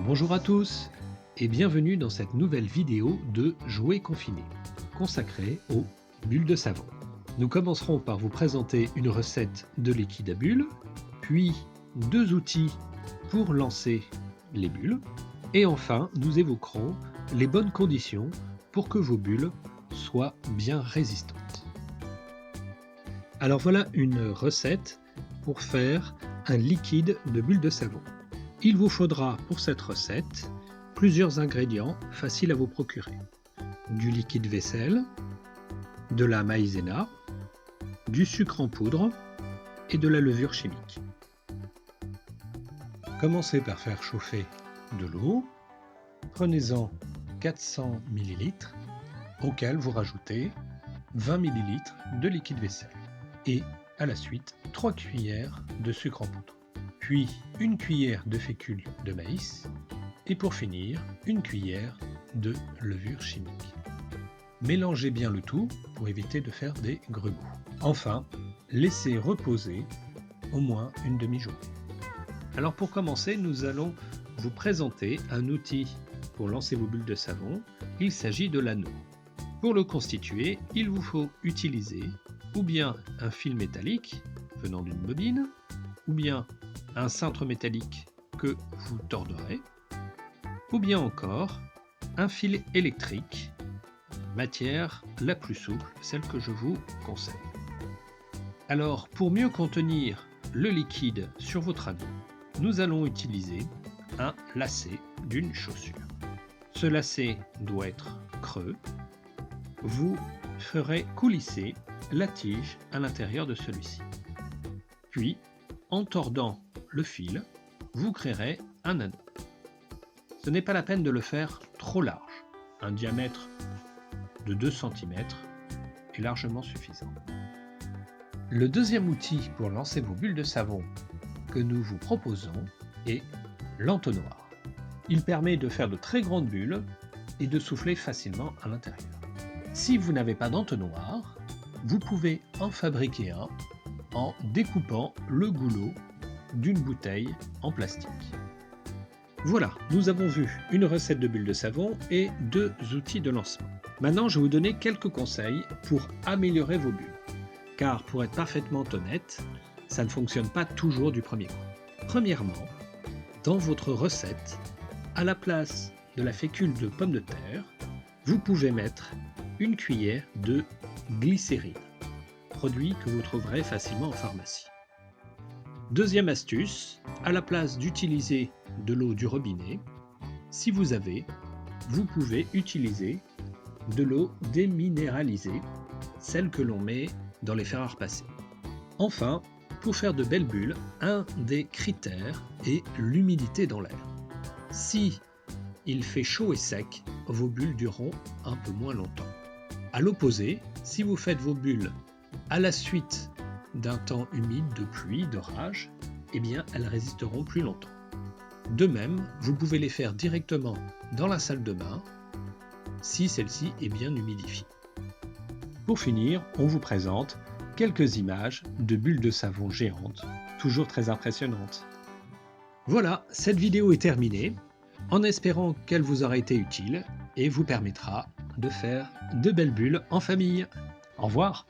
Bonjour à tous et bienvenue dans cette nouvelle vidéo de Jouets confinés, consacrée aux bulles de savon. Nous commencerons par vous présenter une recette de liquide à bulles, puis deux outils pour lancer les bulles, et enfin nous évoquerons les bonnes conditions pour que vos bulles soient bien résistantes. Alors voilà une recette pour faire un liquide de bulles de savon. Il vous faudra pour cette recette plusieurs ingrédients faciles à vous procurer. Du liquide vaisselle, de la maïzena, du sucre en poudre et de la levure chimique. Commencez par faire chauffer de l'eau. Prenez-en 400 ml auquel vous rajoutez 20 ml de liquide vaisselle et à la suite 3 cuillères de sucre en poudre. Puis une cuillère de fécule de maïs et pour finir une cuillère de levure chimique. Mélangez bien le tout pour éviter de faire des grelots. Enfin, laissez reposer au moins une demi-journée. Alors pour commencer, nous allons vous présenter un outil pour lancer vos bulles de savon. Il s'agit de l'anneau. Pour le constituer, il vous faut utiliser ou bien un fil métallique venant d'une bobine, ou bien un cintre métallique que vous torderez, ou bien encore un fil électrique, matière la plus souple, celle que je vous conseille. Alors pour mieux contenir le liquide sur votre anneau, nous allons utiliser un lacet d'une chaussure. Ce lacet doit être creux. Vous ferez coulisser la tige à l'intérieur de celui-ci. Puis, en tordant le fil, vous créerez un anneau. Ce n'est pas la peine de le faire trop large. Un diamètre de 2 cm est largement suffisant. Le deuxième outil pour lancer vos bulles de savon que nous vous proposons est l'entonnoir. Il permet de faire de très grandes bulles et de souffler facilement à l'intérieur. Si vous n'avez pas d'entonnoir, vous pouvez en fabriquer un en découpant le goulot d'une bouteille en plastique. Voilà, nous avons vu une recette de bulles de savon et deux outils de lancement. Maintenant, je vais vous donner quelques conseils pour améliorer vos bulles. Car pour être parfaitement honnête, ça ne fonctionne pas toujours du premier coup. Premièrement, dans votre recette, à la place de la fécule de pomme de terre, vous pouvez mettre une cuillère de glycérine, produit que vous trouverez facilement en pharmacie. Deuxième astuce, à la place d'utiliser de l'eau du robinet, si vous avez, vous pouvez utiliser de l'eau déminéralisée, celle que l'on met dans les fer à repasser. Enfin, pour faire de belles bulles, un des critères est l'humidité dans l'air. Si il fait chaud et sec, vos bulles dureront un peu moins longtemps. À l'opposé, si vous faites vos bulles à la suite d'un temps humide de pluie, d'orage, eh bien elles résisteront plus longtemps. De même, vous pouvez les faire directement dans la salle de bain si celle-ci est bien humidifiée. Pour finir, on vous présente quelques images de bulles de savon géantes, toujours très impressionnantes. Voilà, cette vidéo est terminée, en espérant qu'elle vous aura été utile et vous permettra de faire de belles bulles en famille. Au revoir!